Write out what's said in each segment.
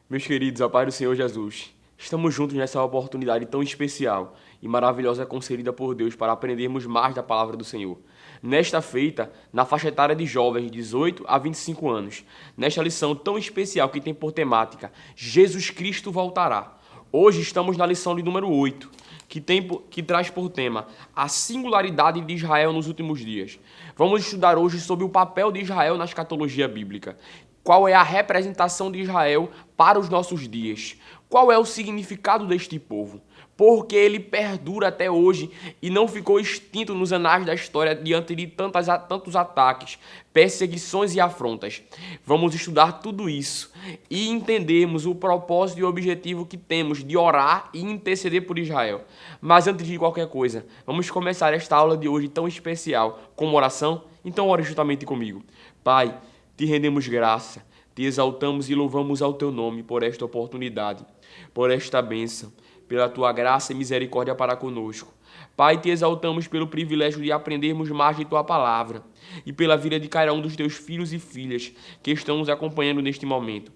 Meus queridos, a paz do Senhor Jesus, estamos juntos nessa oportunidade tão especial e maravilhosa concedida por Deus para aprendermos mais da palavra do Senhor. Nesta feita, na faixa etária de jovens de 18 a 25 anos, nesta lição tão especial que tem por temática Jesus Cristo voltará. Hoje estamos na lição de número 8, que traz por tema a singularidade de Israel nos últimos dias. Vamos estudar hoje sobre o papel de Israel na escatologia bíblica. Qual é a representação de Israel para os nossos dias? Qual é o significado deste povo? Porque ele perdura até hoje e não ficou extinto nos anais da história diante de tantos ataques, perseguições e afrontas. Vamos estudar tudo isso e entendermos o propósito e o objetivo que temos de orar e interceder por Israel. Mas antes de qualquer coisa, vamos começar esta aula de hoje tão especial com uma oração? Então ore juntamente comigo. Pai, te rendemos graça, te exaltamos e louvamos ao teu nome por esta oportunidade, por esta bênção, pela tua graça e misericórdia para conosco. Pai, te exaltamos pelo privilégio de aprendermos mais de tua palavra e pela vida de cada um dos teus filhos e filhas que estão nos acompanhando neste momento.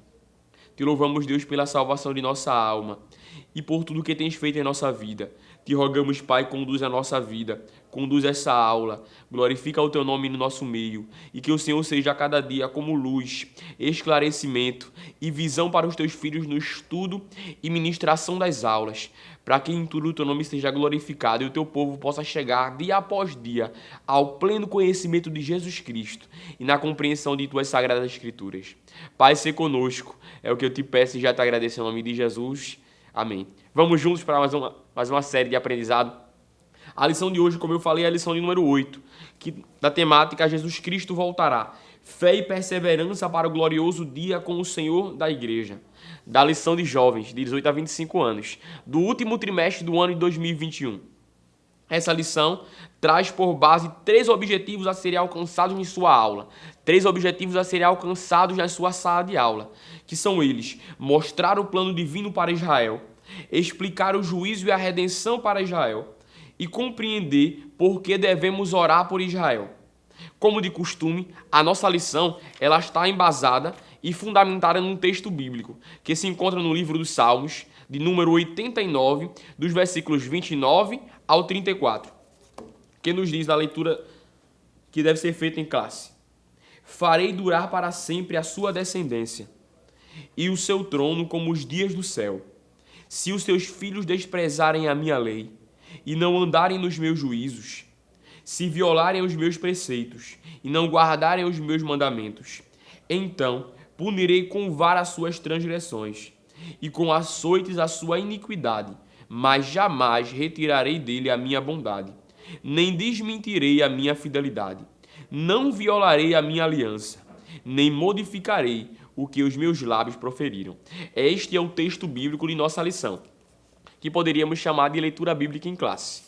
Te louvamos, Deus, pela salvação de nossa alma e por tudo que tens feito em nossa vida. Te rogamos, Pai, conduz a nossa vida, conduz essa aula, glorifica o teu nome no nosso meio e que o Senhor seja a cada dia como luz, esclarecimento e visão para os teus filhos no estudo e ministração das aulas, para que em tudo o teu nome seja glorificado e o teu povo possa chegar dia após dia ao pleno conhecimento de Jesus Cristo e na compreensão de tuas sagradas escrituras. Pai, se conosco, é o que eu te peço e já te agradeço em nome de Jesus. Amém. Vamos juntos para mais uma série de aprendizado. A lição de hoje, como eu falei, é a lição de número 8, da temática Jesus Cristo voltará. Fé e perseverança para o glorioso dia com o Senhor da Igreja. Da lição de jovens, de 18 a 25 anos, do último trimestre do ano de 2021. Essa lição traz por base 3 objetivos a serem alcançados em sua aula. 3 objetivos a serem alcançados na sua sala de aula, que são eles: mostrar o plano divino para Israel, explicar o juízo e a redenção para Israel e compreender por que devemos orar por Israel. Como de costume, a nossa lição ela está embasada e fundamentada num texto bíblico, que se encontra no livro dos Salmos, de número 89, dos versículos 29 ao 34, que nos diz na leitura que deve ser feita em classe: farei durar para sempre a sua descendência e o seu trono como os dias do céu. Se os seus filhos desprezarem a minha lei e não andarem nos meus juízos, se violarem os meus preceitos e não guardarem os meus mandamentos, então punirei com vara as suas transgressões e com açoites a sua iniquidade, mas jamais retirarei dele a minha bondade, nem desmentirei a minha fidelidade. Não violarei a minha aliança, nem modificarei o que os meus lábios proferiram. Este é o texto bíblico de nossa lição, que poderíamos chamar de leitura bíblica em classe.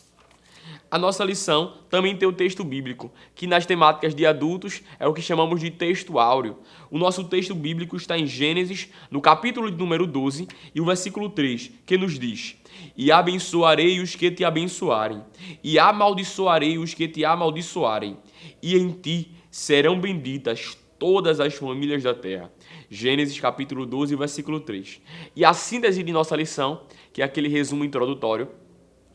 A nossa lição também tem o texto bíblico, que nas temáticas de adultos é o que chamamos de texto áureo. O nosso texto bíblico está em Gênesis, no capítulo de número 12, e o versículo 3, que nos diz: e abençoarei os que te abençoarem, e amaldiçoarei os que te amaldiçoarem, e em ti serão benditas todas as famílias da terra. Gênesis capítulo 12, versículo 3. E a síntese de nossa lição, que é aquele resumo introdutório,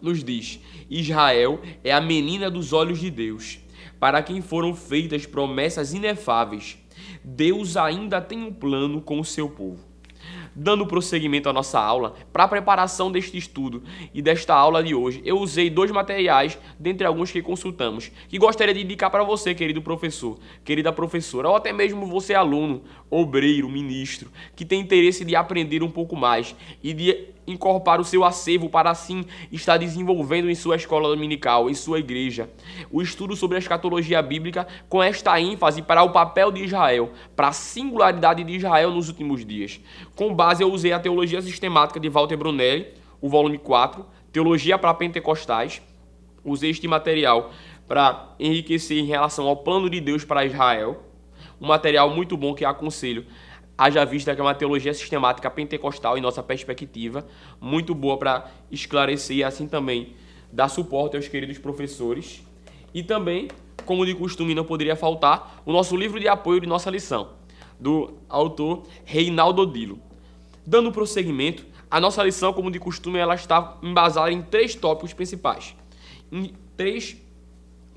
nos diz: Israel é a menina dos olhos de Deus, para quem foram feitas promessas inefáveis. Deus ainda tem um plano com o seu povo. Dando prosseguimento à nossa aula, para a preparação deste estudo e desta aula de hoje, eu usei 2 materiais, dentre alguns que consultamos, que gostaria de indicar para você, querido professor, querida professora, ou até mesmo você, aluno, obreiro, ministro, que tem interesse de aprender um pouco mais e de incorporar o seu acervo para assim estar desenvolvendo em sua escola dominical, em sua igreja, o estudo sobre a escatologia bíblica com esta ênfase para o papel de Israel, para a singularidade de Israel nos últimos dias. Com base, eu usei a Teologia Sistemática de Walter Brunelli, o volume 4, Teologia para Pentecostais. Usei este material para enriquecer em relação ao plano de Deus para Israel, um material muito bom que aconselho, haja vista que é uma teologia sistemática pentecostal em nossa perspectiva, muito boa para esclarecer e assim também dar suporte aos queridos professores. E também, como de costume não poderia faltar, o nosso livro de apoio de nossa lição, do autor Reinaldo Odilo. Dando prosseguimento, a nossa lição, como de costume, ela está embasada em 3 tópicos principais. Em 3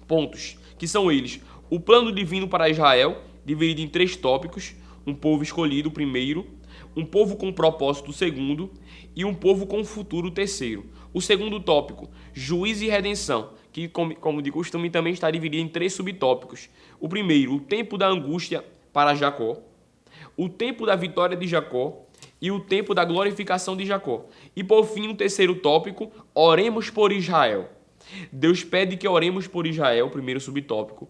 pontos, que são eles: o plano divino para Israel, dividido em 3 tópicos: um povo escolhido, o primeiro; um povo com propósito, o segundo; e um povo com futuro, o terceiro. O segundo tópico, juízo e redenção, que, como de costume, também está dividido em 3 subtópicos. O primeiro, o tempo da angústia para Jacó; o tempo da vitória de Jacó; e o tempo da glorificação de Jacó. E por fim, o terceiro tópico, oremos por Israel. Deus pede que oremos por Israel, o primeiro subtópico.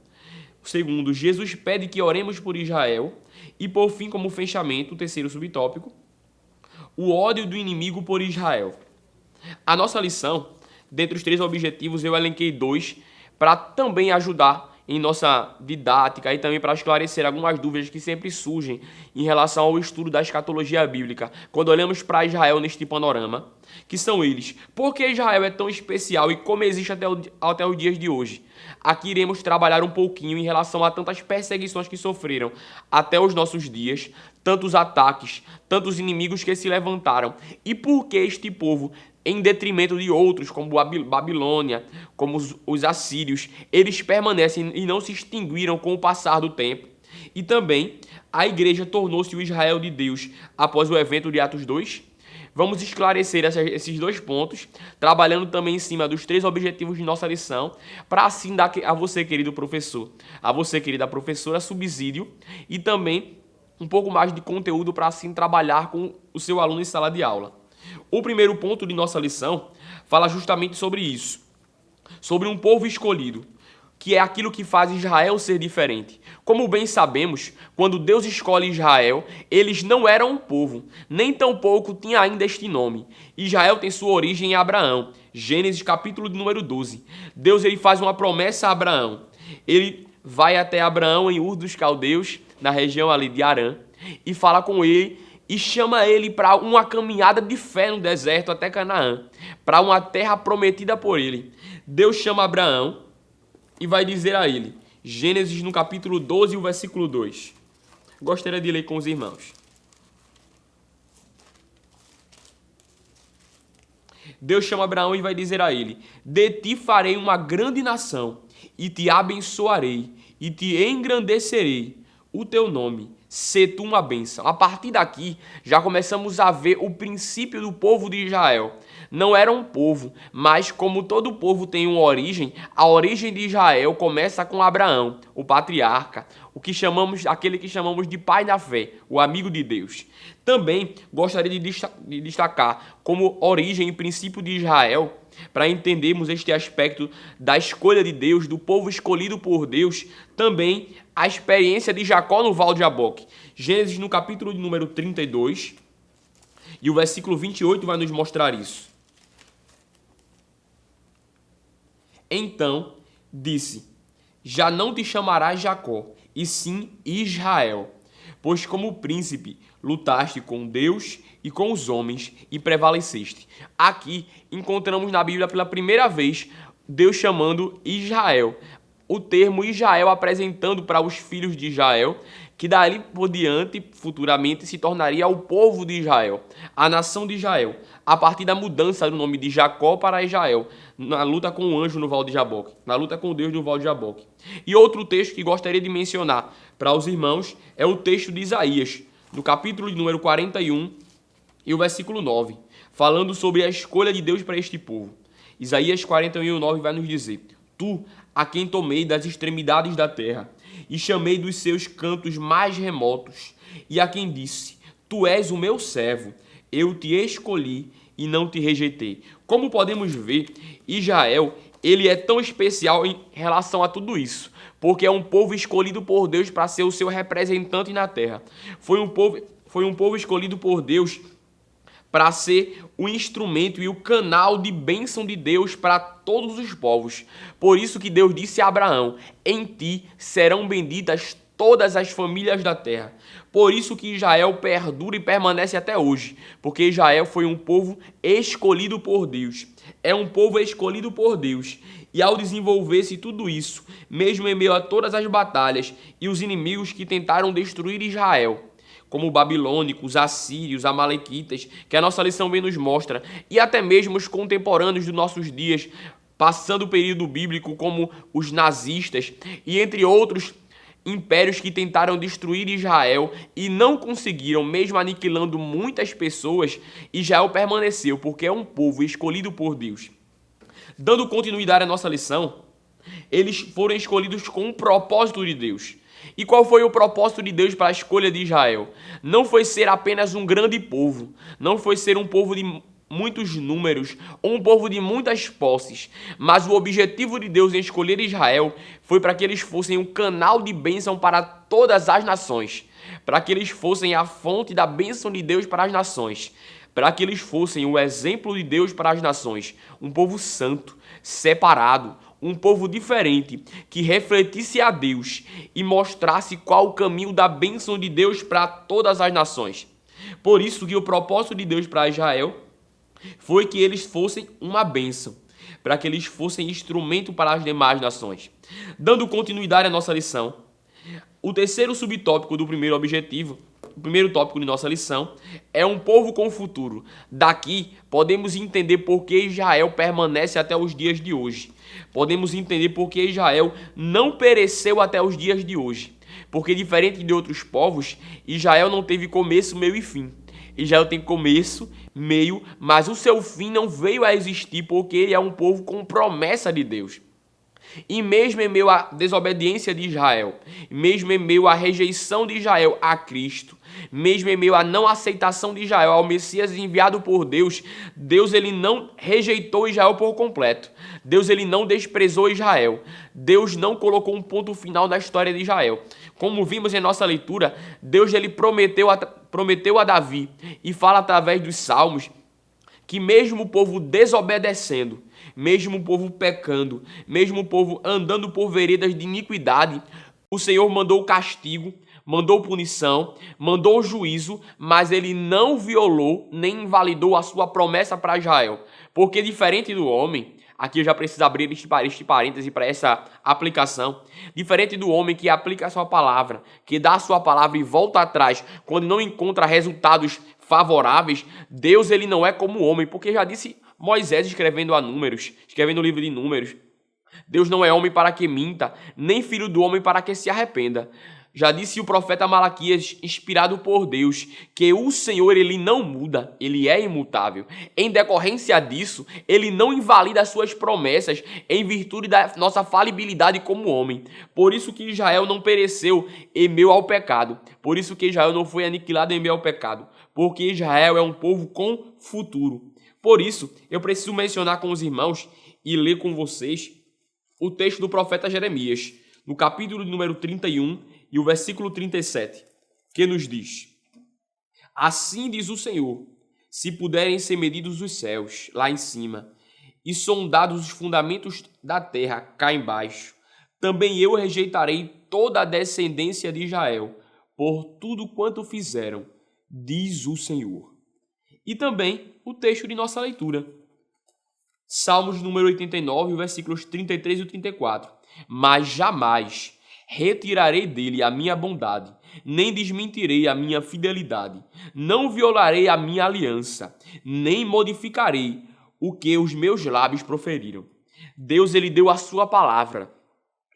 O segundo, Jesus pede que oremos por Israel. E por fim, como fechamento, o terceiro subtópico, o ódio do inimigo por Israel. A nossa lição, dentre os 3 objetivos, eu elenquei 2 para também ajudar em nossa didática e também para esclarecer algumas dúvidas que sempre surgem em relação ao estudo da escatologia bíblica, quando olhamos para Israel neste panorama, que são eles: por que Israel é tão especial e como existe até os dias de hoje? Aqui iremos trabalhar um pouquinho em relação a tantas perseguições que sofreram até os nossos dias, tantos ataques, tantos inimigos que se levantaram, e por que este povo, em detrimento de outros, como a Babilônia, como os assírios, eles permanecem e não se extinguiram com o passar do tempo. E também a igreja tornou-se o Israel de Deus após o evento de Atos 2. Vamos esclarecer esses 2 pontos, trabalhando também em cima dos 3 objetivos de nossa lição, para assim dar a você, querido professor, a você, querida professora, subsídio e também um pouco mais de conteúdo para assim trabalhar com o seu aluno em sala de aula. O primeiro ponto de nossa lição fala justamente sobre isso, sobre um povo escolhido, que é aquilo que faz Israel ser diferente. Como bem sabemos, quando Deus escolhe Israel, eles não eram um povo, nem tampouco tinha ainda este nome. Israel tem sua origem em Abraão, Gênesis capítulo de número 12. Deus ele faz uma promessa a Abraão. Ele vai até Abraão em Ur dos Caldeus, na região ali de Harã, e fala com ele e chama ele para uma caminhada de fé no deserto até Canaã, para uma terra prometida por ele. Deus chama Abraão e vai dizer a ele, Gênesis no capítulo 12, o versículo 2. Gostaria de ler com os irmãos. Deus chama Abraão e vai dizer a ele, de ti farei uma grande nação, e te abençoarei, e te engrandecerei o teu nome, se tu uma bênção. A partir daqui, já começamos a ver o princípio do povo de Israel. Não era um povo, mas como todo povo tem uma origem, a origem de Israel começa com Abraão, o patriarca, aquele que chamamos de pai da fé, o amigo de Deus. Também gostaria de destacar como origem e princípio de Israel, para entendermos este aspecto da escolha de Deus, do povo escolhido por Deus, também a experiência de Jacó no Val de Jaboque. Gênesis no capítulo de número 32, e o versículo 28 vai nos mostrar isso. Então disse, já não te chamarás Jacó, e sim Israel, pois como príncipe lutaste com Deus e com os homens e prevaleceste. Aqui encontramos na Bíblia pela primeira vez Deus chamando Israel. O termo Israel apresentando para os filhos de Israel, que dali por diante, futuramente, se tornaria o povo de Israel, a nação de Israel, a partir da mudança do nome de Jacó para Israel, na luta com o anjo no Val de Jaboque, na luta com Deus no Val de Jaboque. E outro texto que gostaria de mencionar para os irmãos é o texto de Isaías, no capítulo de número 41 e o versículo 9, falando sobre a escolha de Deus para este povo. Isaías 41, 9 vai nos dizer, tu, a quem tomei das extremidades da terra, e chamei dos seus cantos mais remotos, e a quem disse, tu és o meu servo, eu te escolhi e não te rejeitei. Como podemos ver, Israel, ele é tão especial em relação a tudo isso, porque é um povo escolhido por Deus para ser o seu representante na terra. Foi um povo escolhido por Deus para ser o instrumento e o canal de bênção de Deus para todos os povos. Por isso que Deus disse a Abraão, em ti serão benditas todas as famílias da terra. Por isso que Israel perdura e permanece até hoje, porque Israel foi um povo escolhido por Deus. É um povo escolhido por Deus. E ao desenvolver-se tudo isso, mesmo em meio a todas as batalhas e os inimigos que tentaram destruir Israel, como o babilônico, os assírios, amalequitas, que a nossa lição bem nos mostra, e até mesmo os contemporâneos dos nossos dias, passando o período bíblico, como os nazistas, e entre outros impérios que tentaram destruir Israel e não conseguiram, mesmo aniquilando muitas pessoas, Israel permaneceu, porque é um povo escolhido por Deus. Dando continuidade à nossa lição, eles foram escolhidos com um propósito de Deus. E qual foi o propósito de Deus para a escolha de Israel? Não foi ser apenas um grande povo, não foi ser um povo de muitos números, ou um povo de muitas posses, mas o objetivo de Deus em escolher Israel foi para que eles fossem um canal de bênção para todas as nações, para que eles fossem a fonte da bênção de Deus para as nações, para que eles fossem o exemplo de Deus para as nações, um povo santo, separado, um povo diferente, que refletisse a Deus e mostrasse qual o caminho da bênção de Deus para todas as nações. Por isso que o propósito de Deus para Israel foi que eles fossem uma bênção, para que eles fossem instrumento para as demais nações. Dando continuidade à nossa lição, o terceiro subtópico do primeiro objetivo, o primeiro tópico de nossa lição, é um povo com futuro. Daqui podemos entender por que Israel permanece até os dias de hoje. Podemos entender por que Israel não pereceu até os dias de hoje. Porque diferente de outros povos, Israel não teve começo, meio e fim. Israel tem começo, meio, mas o seu fim não veio a existir porque ele é um povo com promessa de Deus. E mesmo em meio à desobediência de Israel, mesmo em meio à rejeição de Israel a Cristo, mesmo em meio à não aceitação de Israel ao Messias enviado por Deus, Deus ele não rejeitou Israel por completo. Deus ele não desprezou Israel. Deus não colocou um ponto final na história de Israel. Como vimos em nossa leitura, Deus ele prometeu a Davi e fala através dos Salmos que mesmo o povo desobedecendo, mesmo o povo pecando, mesmo o povo andando por veredas de iniquidade, o Senhor mandou castigo, mandou punição, mandou juízo, mas ele não violou nem invalidou a sua promessa para Israel. Porque diferente do homem, aqui eu já preciso abrir este parêntese para essa aplicação, diferente do homem que aplica a sua palavra, que dá a sua palavra e volta atrás quando não encontra resultados favoráveis, Deus ele não é como o homem, porque já disse Moisés escrevendo o livro de Números, Deus não é homem para que minta, nem filho do homem para que se arrependa. Já disse o profeta Malaquias, inspirado por Deus, que o Senhor ele não muda, ele é imutável. Em decorrência disso, ele não invalida as suas promessas em virtude da nossa falibilidade como homem. Por isso que Israel não pereceu em meio ao pecado. Por isso que Israel não foi aniquilado em meio ao pecado. Porque Israel é um povo com futuro. Por isso, eu preciso mencionar com os irmãos e ler com vocês o texto do profeta Jeremias, no capítulo número 31 e o versículo 37, que nos diz: Assim diz o Senhor, se puderem ser medidos os céus, lá em cima, e sondados os fundamentos da terra, cá embaixo, também eu rejeitarei toda a descendência de Israel, por tudo quanto fizeram, diz o Senhor. E também o texto de nossa leitura, Salmos número 89, versículos 33 e 34. Mas jamais retirarei dele a minha bondade, nem desmentirei a minha fidelidade. Não violarei a minha aliança, nem modificarei o que os meus lábios proferiram. Deus ele deu a sua palavra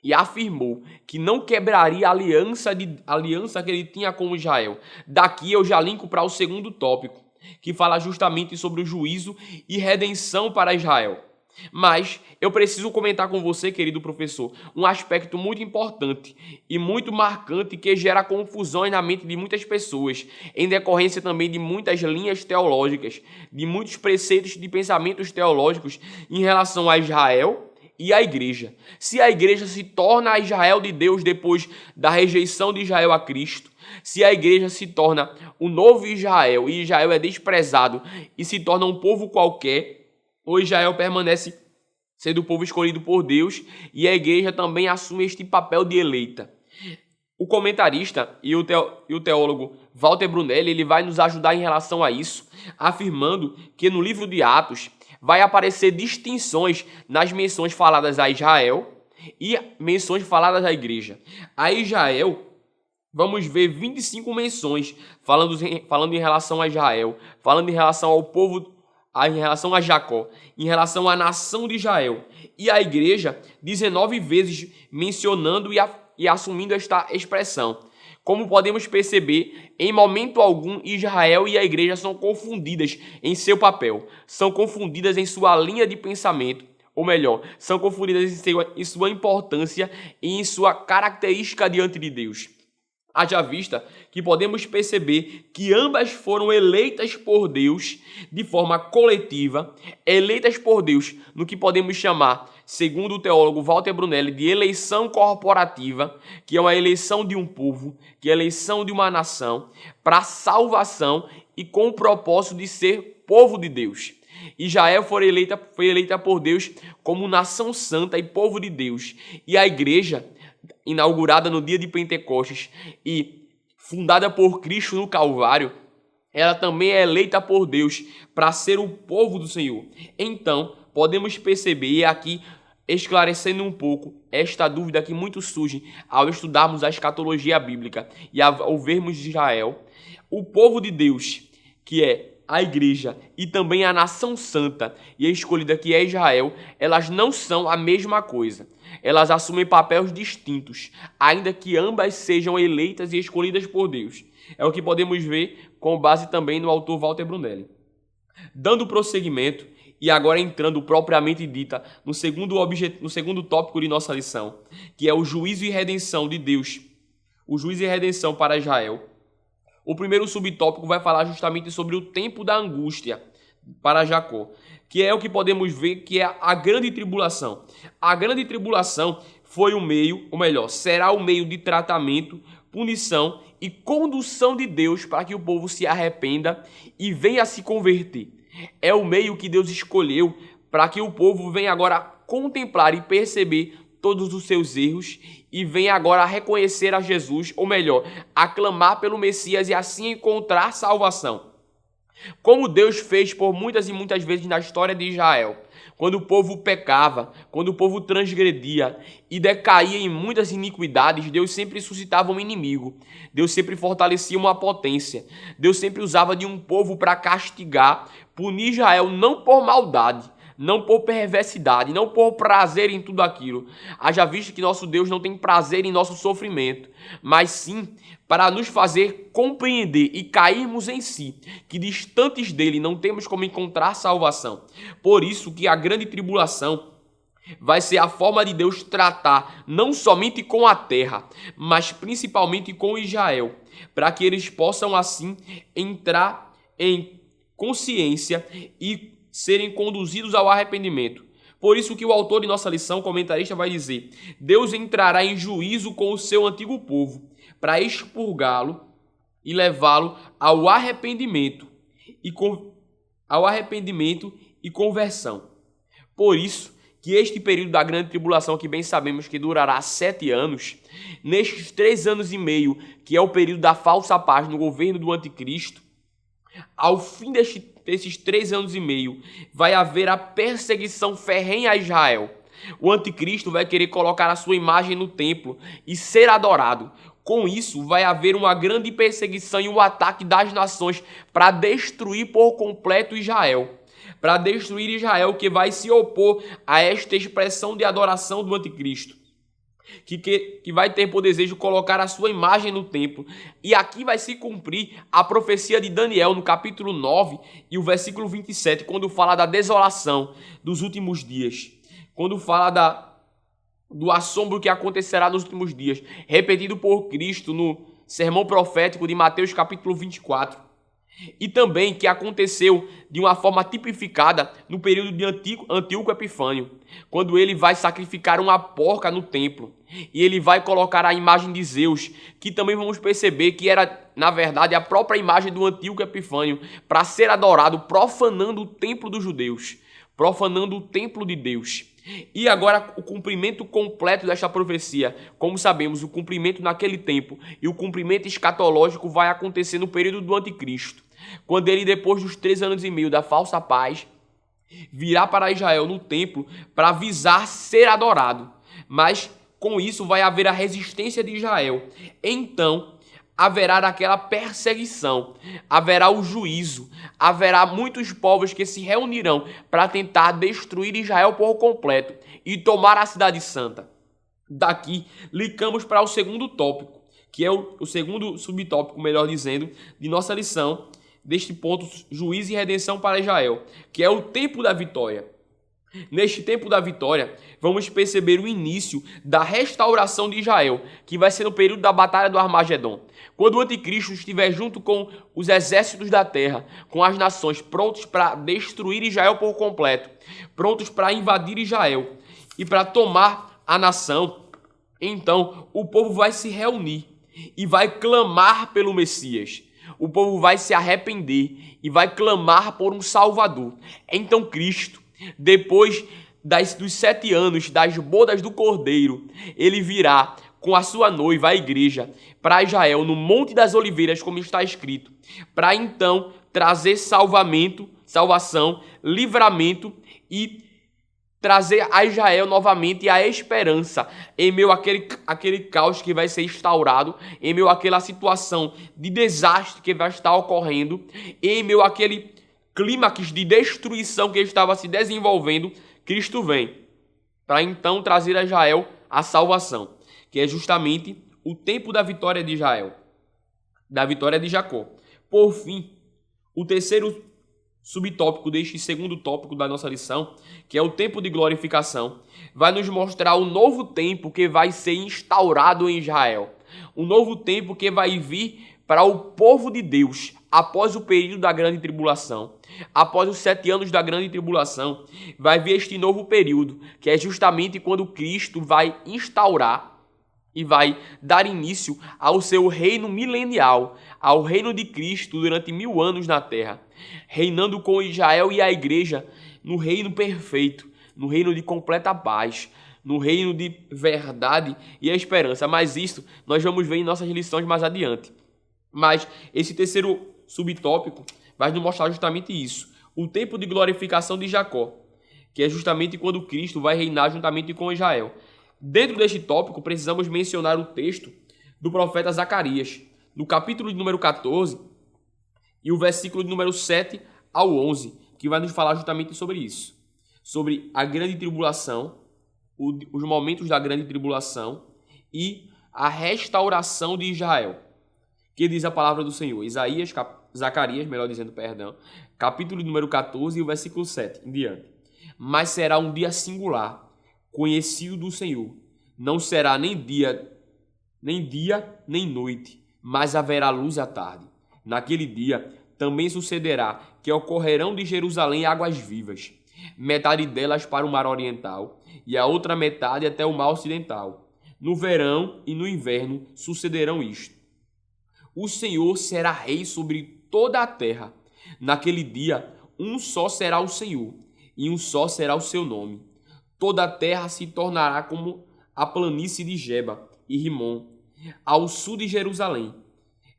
e afirmou que não quebraria a aliança que ele tinha com Israel. Daqui eu já linko para o segundo tópico, que fala justamente sobre o juízo e redenção para Israel. Mas eu preciso comentar com você, querido professor, um aspecto muito importante e muito marcante que gera confusões na mente de muitas pessoas, em decorrência também de muitas linhas teológicas, de muitos preceitos de pensamentos teológicos em relação a Israel e a igreja. Se a igreja se torna a Israel de Deus depois da rejeição de Israel a Cristo, se a igreja se torna o novo Israel e Israel é desprezado e se torna um povo qualquer, ou Israel permanece sendo o povo escolhido por Deus e a igreja também assume este papel de eleita. O comentarista e o teólogo Walter Brunelli ele vai nos ajudar em relação a isso, afirmando que no livro de Atos vai aparecer distinções nas menções faladas a Israel e menções faladas à igreja. A Israel vamos ver 25 menções falando em relação a Israel, falando em relação ao povo, em relação a Jacó, em relação à nação de Israel. E a igreja, 19 vezes mencionando e assumindo esta expressão. Como podemos perceber, em momento algum, Israel e a igreja são confundidas em seu papel, são confundidas em sua linha de pensamento, ou melhor, são confundidas em sua importância e em sua característica diante de Deus. Haja vista que podemos perceber que ambas foram eleitas por Deus de forma coletiva, eleitas por Deus no que podemos chamar, segundo o teólogo Walter Brunelli, de eleição corporativa, que é uma eleição de um povo, que é a eleição de uma nação, para salvação e com o propósito de ser povo de Deus. Israel foi eleita por Deus como nação santa e povo de Deus. E a igreja, inaugurada no dia de Pentecostes e fundada por Cristo no Calvário, ela também é eleita por Deus para ser o povo do Senhor. Então, podemos perceber, e aqui esclarecendo um pouco esta dúvida que muito surge ao estudarmos a escatologia bíblica e ao vermos Israel, o povo de Deus, que é a igreja e também a nação santa e a escolhida que é Israel, elas não são a mesma coisa. Elas assumem papéis distintos, ainda que ambas sejam eleitas e escolhidas por Deus. É o que podemos ver com base também no autor Walter Brunelli. Dando prosseguimento, e agora entrando propriamente dita no segundo tópico de nossa lição, que é o juízo e redenção de Deus, o juízo e redenção para Israel. O primeiro subtópico vai falar justamente sobre o tempo da angústia para Jacó, que é o que podemos ver que é a grande tribulação. A grande tribulação foi o meio, ou melhor, será o meio de tratamento, punição e condução de Deus para que o povo se arrependa e venha a se converter. É o meio que Deus escolheu para que o povo venha agora contemplar e perceber todos os seus erros e venha agora reconhecer a Jesus, ou melhor, aclamar pelo Messias e assim encontrar salvação. Como Deus fez por muitas e muitas vezes na história de Israel, quando o povo pecava, quando o povo transgredia e decaía em muitas iniquidades, Deus sempre suscitava um inimigo, Deus sempre fortalecia uma potência, Deus sempre usava de um povo para castigar, punir Israel não por maldade, não por perversidade, não por prazer em tudo aquilo. Haja visto que nosso Deus não tem prazer em nosso sofrimento, mas sim para nos fazer compreender e cairmos em si, que distantes dele não temos como encontrar salvação. Por isso que a grande tribulação vai ser a forma de Deus tratar não somente com a terra, mas principalmente com Israel, para que eles possam assim entrar em consciência e serem conduzidos ao arrependimento. Por isso que o autor de nossa lição, comentarista, vai dizer: Deus entrará em juízo com o seu antigo povo, para expurgá-lo e levá-lo ao arrependimento e conversão. Por isso que este período da grande tribulação, que bem sabemos que durará 7 anos, nestes 3 anos e meio, que é o período da falsa paz no governo do anticristo, ao fim desses 3 anos e meio, vai haver a perseguição ferrenha a Israel. O anticristo vai querer colocar a sua imagem no templo e ser adorado. Com isso, vai haver uma grande perseguição e um ataque das nações para destruir por completo Israel. Para destruir Israel, que vai se opor a esta expressão de adoração do anticristo. Que vai ter por desejo colocar a sua imagem no templo. E aqui vai se cumprir a profecia de Daniel no capítulo 9 e o versículo 27, quando fala da desolação dos últimos dias. Quando fala do assombro que acontecerá nos últimos dias, repetido por Cristo no sermão profético de Mateus capítulo 24. E também que aconteceu de uma forma tipificada no período de Antíoco Epifânio, quando ele vai sacrificar uma porca no templo e ele vai colocar a imagem de Zeus, que também vamos perceber que era, na verdade, a própria imagem do Antíoco Epifânio, para ser adorado, profanando o templo dos judeus, profanando o templo de Deus. E agora o cumprimento completo desta profecia, como sabemos, o cumprimento naquele tempo e o cumprimento escatológico vai acontecer no período do anticristo, quando ele, depois dos 3 anos e meio da falsa paz, virá para Israel no templo para visar ser adorado. Mas com isso vai haver a resistência de Israel. Então haverá aquela perseguição, haverá o juízo, haverá muitos povos que se reunirão para tentar destruir Israel por completo e tomar a cidade santa. Daqui, linkamos para o segundo tópico, que é o segundo subtópico, melhor dizendo, de nossa lição, deste ponto, juízo e redenção para Israel, que é o tempo da vitória. Neste tempo da vitória, vamos perceber o início da restauração de Israel, que vai ser no período da Batalha do Armagedon, quando o anticristo estiver junto com os exércitos da terra, com as nações, prontos para destruir Israel por completo, prontos para invadir Israel e para tomar a nação. Então, o povo vai se reunir e vai clamar pelo Messias. O povo vai se arrepender e vai clamar por um Salvador. Então Cristo, depois dos 7 anos das bodas do Cordeiro, ele virá com a sua noiva, a igreja, para Israel, no Monte das Oliveiras, como está escrito, para então trazer salvação, livramento e trazer a Israel novamente a esperança em meio àquele caos que vai ser instaurado, em meio àquela situação de desastre que vai estar ocorrendo, em meio àquele clímax de destruição que estava se desenvolvendo. Cristo vem para então trazer a Israel a salvação, que é justamente o tempo da vitória de Israel, da vitória de Jacó. Por fim, o terceiro subtópico deste segundo tópico da nossa lição, que é o tempo de glorificação, vai nos mostrar o novo tempo que vai ser instaurado em Israel. Um novo tempo que vai vir para o povo de Deus após o período da grande tribulação. Após os 7 anos da grande tribulação, vai vir este novo período, que é justamente quando Cristo vai instaurar e vai dar início ao seu reino milenial, ao reino de Cristo durante 1000 anos na terra, reinando com Israel e a igreja no reino perfeito, no reino de completa paz, no reino de verdade e esperança. Mas isso nós vamos ver em nossas lições mais adiante. Mas esse terceiro subtópico vai nos mostrar justamente isso, o tempo de glorificação de Jacó, que é justamente quando Cristo vai reinar juntamente com Israel. Dentro deste tópico, precisamos mencionar o texto do profeta Zacarias, no capítulo de número 14 e o versículo de número 7 ao 11, que vai nos falar justamente sobre isso, sobre a grande tribulação, os momentos da grande tribulação e a restauração de Israel, que diz a palavra do Senhor. Zacarias, melhor dizendo, perdão, capítulo de número 14 e o versículo 7 em diante. Mas será um dia singular, conhecido do Senhor. Não será nem dia nem noite, mas haverá luz à tarde. Naquele dia também sucederá que ocorrerão de Jerusalém águas vivas, metade delas para o mar oriental e a outra metade até o mar ocidental. No verão e no inverno sucederão isto. O Senhor será rei sobre toda a terra. Naquele dia, um só será o Senhor, e um só será o seu nome. Toda a terra se tornará como a planície de Geba e Rimon, ao sul de Jerusalém.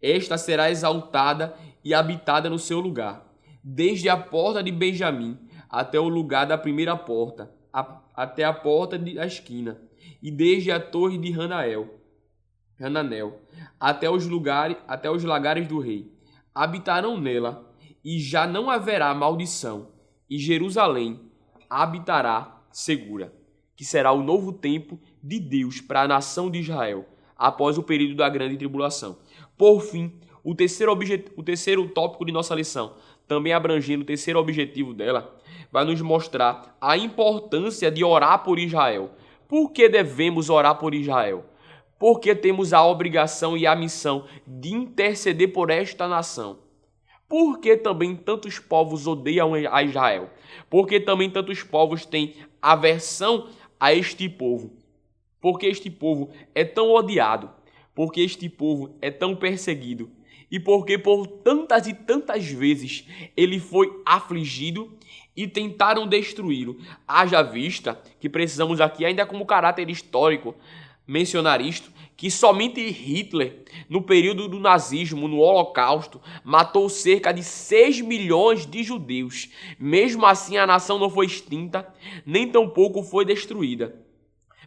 Esta será exaltada e habitada no seu lugar, desde a porta de Benjamim até o lugar da primeira porta, até a porta da esquina, e desde a torre de Hananel, até os lagares do rei. Habitarão nela, e já não haverá maldição, e Jerusalém habitará segura, que será o novo tempo de Deus para a nação de Israel, após o período da grande tribulação. Por fim, o terceiro tópico de nossa lição, também abrangendo o terceiro objetivo dela, vai nos mostrar a importância de orar por Israel. Por que devemos orar por Israel? Porque temos a obrigação e a missão de interceder por esta nação. Por que também tantos povos odeiam a Israel? Porque também tantos povos têm aversão a este povo? Porque este povo é tão odiado? Porque este povo é tão perseguido? E porque por tantas e tantas vezes ele foi afligido e tentaram destruí-lo? Haja vista que precisamos aqui, ainda como caráter histórico, mencionar isto, que somente Hitler, no período do nazismo, no Holocausto, matou cerca de 6 milhões de judeus. Mesmo assim, a nação não foi extinta, nem tampouco foi destruída.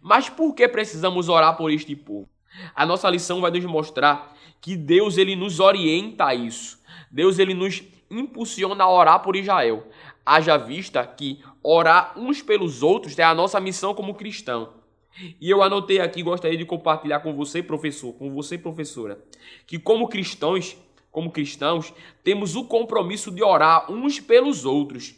Mas por que precisamos orar por este povo? A nossa lição vai nos mostrar que Deus ele nos orienta a isso. Deus ele nos impulsiona a orar por Israel. Haja vista que orar uns pelos outros é a nossa missão como cristão. E eu anotei aqui, gostaria de compartilhar com você, professor, com você, professora, que como cristãos, temos o compromisso de orar uns pelos outros.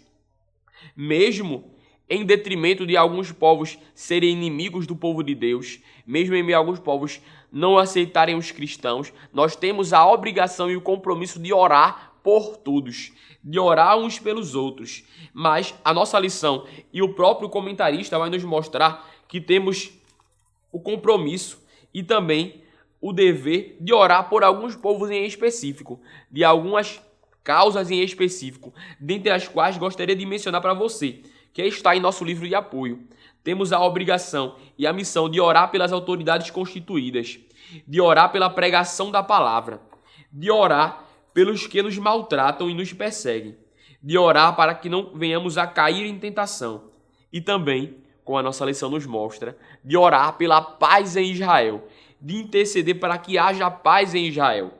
Mesmo em detrimento de alguns povos serem inimigos do povo de Deus, mesmo em meio a alguns povos não aceitarem os cristãos, nós temos a obrigação e o compromisso de orar por todos, de orar uns pelos outros. Mas a nossa lição e o próprio comentarista vai nos mostrar que temos o compromisso e também o dever de orar por alguns povos em específico, de algumas causas em específico, dentre as quais gostaria de mencionar para você, que está em nosso livro de apoio. Temos a obrigação e a missão de orar pelas autoridades constituídas, de orar pela pregação da palavra, de orar pelos que nos maltratam e nos perseguem, de orar para que não venhamos a cair em tentação e também, como a nossa lição nos mostra, de orar pela paz em Israel, de interceder para que haja paz em Israel.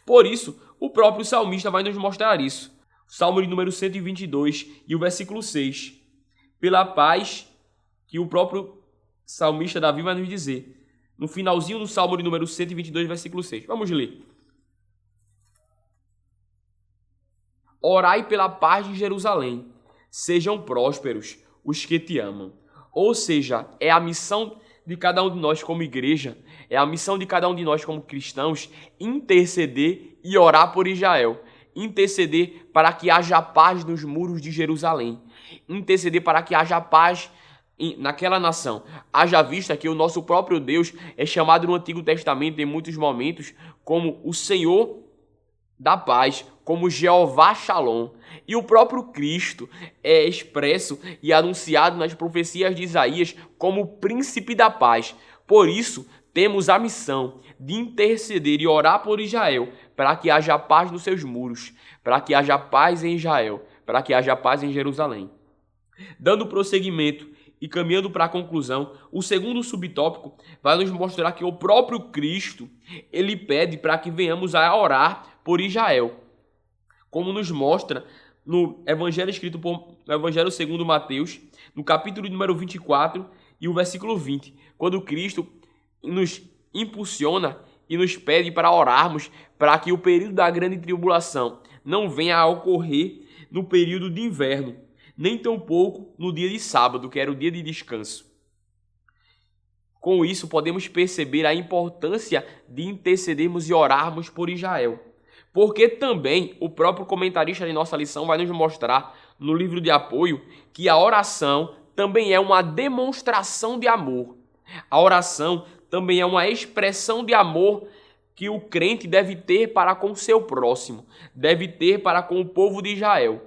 Por isso, o próprio salmista vai nos mostrar isso. Salmo de número 122 e o versículo 6. Pela paz que o próprio salmista Davi vai nos dizer. No finalzinho do Salmo de número 122, versículo 6. Vamos ler. Orai pela paz de Jerusalém. Sejam prósperos os que te amam. Ou seja, é a missão de cada um de nós como igreja, é a missão de cada um de nós como cristãos, interceder e orar por Israel. Interceder para que haja paz nos muros de Jerusalém. Interceder para que haja paz naquela nação. Haja vista que o nosso próprio Deus é chamado no Antigo Testamento em muitos momentos como o Senhor da paz, como Jeová Shalom. E o próprio Cristo é expresso e anunciado nas profecias de Isaías como o príncipe da paz. Por isso, temos a missão de interceder e orar por Israel para que haja paz nos seus muros, para que haja paz em Israel, para que haja paz em Jerusalém. Dando prosseguimento e caminhando para a conclusão, o segundo subtópico vai nos mostrar que o próprio Cristo, ele pede para que venhamos a orar por Israel, como nos mostra no Evangelho escrito no Evangelho segundo Mateus, no capítulo número 24 e o versículo 20, quando Cristo nos impulsiona e nos pede para orarmos para que o período da grande tribulação não venha a ocorrer no período de inverno, nem tampouco no dia de sábado, que era o dia de descanso. Com isso, podemos perceber a importância de intercedermos e orarmos por Israel. Porque também o próprio comentarista de nossa lição vai nos mostrar no livro de apoio que a oração também é uma demonstração de amor. A oração também é uma expressão de amor que o crente deve ter para com o seu próximo, deve ter para com o povo de Israel.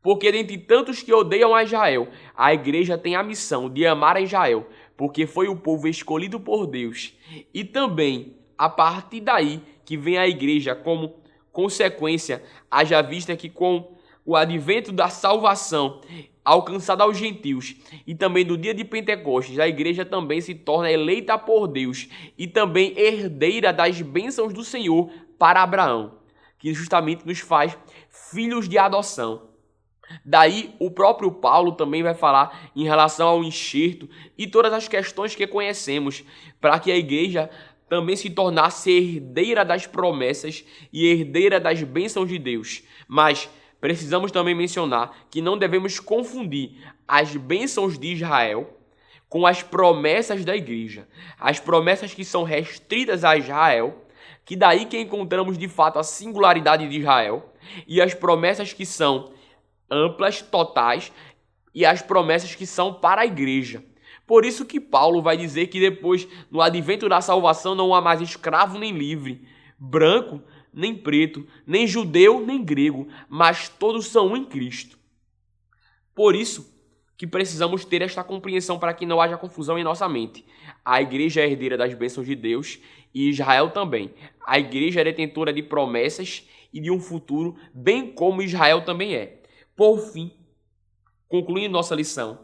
Porque dentre tantos que odeiam a Israel, a igreja tem a missão de amar a Israel, porque foi o povo escolhido por Deus. E também, a partir daí, que vem a igreja como consequência, haja vista que com o advento da salvação alcançada aos gentios e também no dia de Pentecostes, a igreja também se torna eleita por Deus e também herdeira das bênçãos do Senhor para Abraão, que justamente nos faz filhos de adoção. Daí o próprio Paulo também vai falar em relação ao enxerto e todas as questões que conhecemos, para que a igreja também se tornasse herdeira das promessas e herdeira das bênçãos de Deus. Mas precisamos também mencionar que não devemos confundir as bênçãos de Israel com as promessas da igreja. As promessas que são restritas a Israel, que daí que encontramos de fato a singularidade de Israel, e as promessas que são amplas, totais, e as promessas que são para a igreja. Por isso que Paulo vai dizer que depois, no advento da salvação, não há mais escravo nem livre, branco nem preto, nem judeu nem grego, mas todos são um em Cristo. Por isso que precisamos ter esta compreensão para que não haja confusão em nossa mente. A igreja é herdeira das bênçãos de Deus e Israel também. A igreja é detentora de promessas e de um futuro, bem como Israel também é. Por fim, concluindo nossa lição,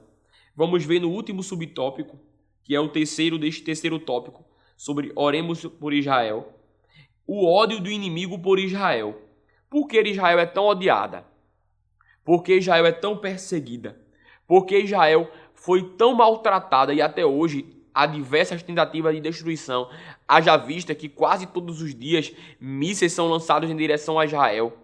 vamos ver no último subtópico, que é o terceiro deste terceiro tópico, sobre oremos por Israel, o ódio do inimigo por Israel. Por que Israel é tão odiada? Por que Israel é tão perseguida? Por que Israel foi tão maltratada e até hoje há diversas tentativas de destruição, haja vista que quase todos os dias mísseis são lançados em direção a Israel.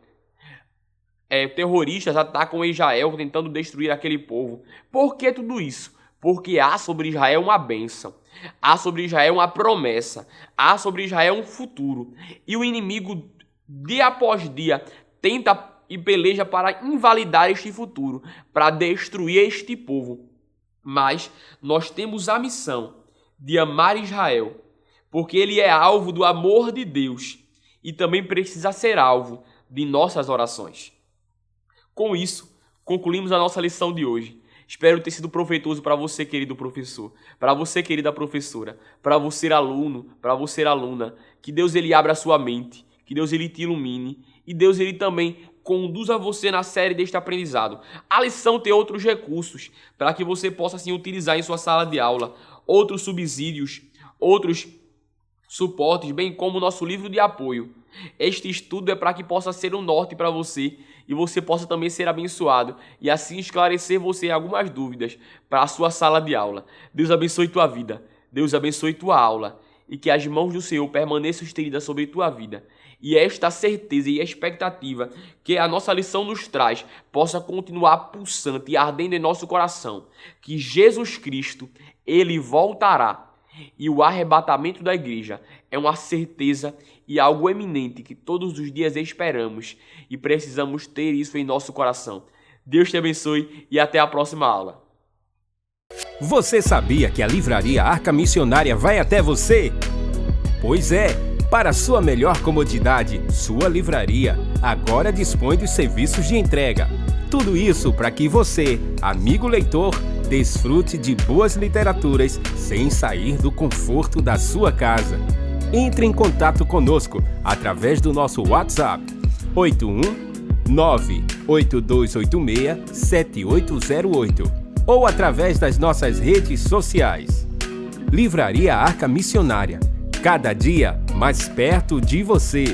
Terroristas atacam Israel tentando destruir aquele povo. Por que tudo isso? Porque há sobre Israel uma bênção, há sobre Israel uma promessa, há sobre Israel um futuro. E o inimigo, dia após dia, tenta e peleja para invalidar este futuro, para destruir este povo. Mas nós temos a missão de amar Israel, porque ele é alvo do amor de Deus e também precisa ser alvo de nossas orações. Com isso, concluímos a nossa lição de hoje. Espero ter sido proveitoso para você, querido professor, para você, querida professora, para você, aluno, para você, aluna. Que Deus ele abra a sua mente, que Deus ele te ilumine e Deus ele também conduza você na série deste aprendizado. A lição tem outros recursos para que você possa assim utilizar em sua sala de aula, outros subsídios, outros suportes, bem como o nosso livro de apoio. Este estudo é para que possa ser um norte para você e você possa também ser abençoado e assim esclarecer você algumas dúvidas para a sua sala de aula. Deus abençoe tua vida, Deus abençoe tua aula e que as mãos do Senhor permaneçam estendidas sobre tua vida. E esta certeza e expectativa que a nossa lição nos traz possa continuar pulsante e ardendo em nosso coração. Que Jesus Cristo, ele voltará. E o arrebatamento da igreja é uma certeza e algo eminente que todos os dias esperamos e precisamos ter isso em nosso coração. Deus te abençoe e até a próxima aula. Você sabia que a Livraria Arca Missionária vai até você? Pois é, para sua melhor comodidade, sua livraria agora dispõe dos serviços de entrega. Tudo isso para que você, amigo leitor, desfrute de boas literaturas sem sair do conforto da sua casa. Entre em contato conosco através do nosso WhatsApp 81982867808 ou através das nossas redes sociais. Livraria Arca Missionária, cada dia mais perto de você.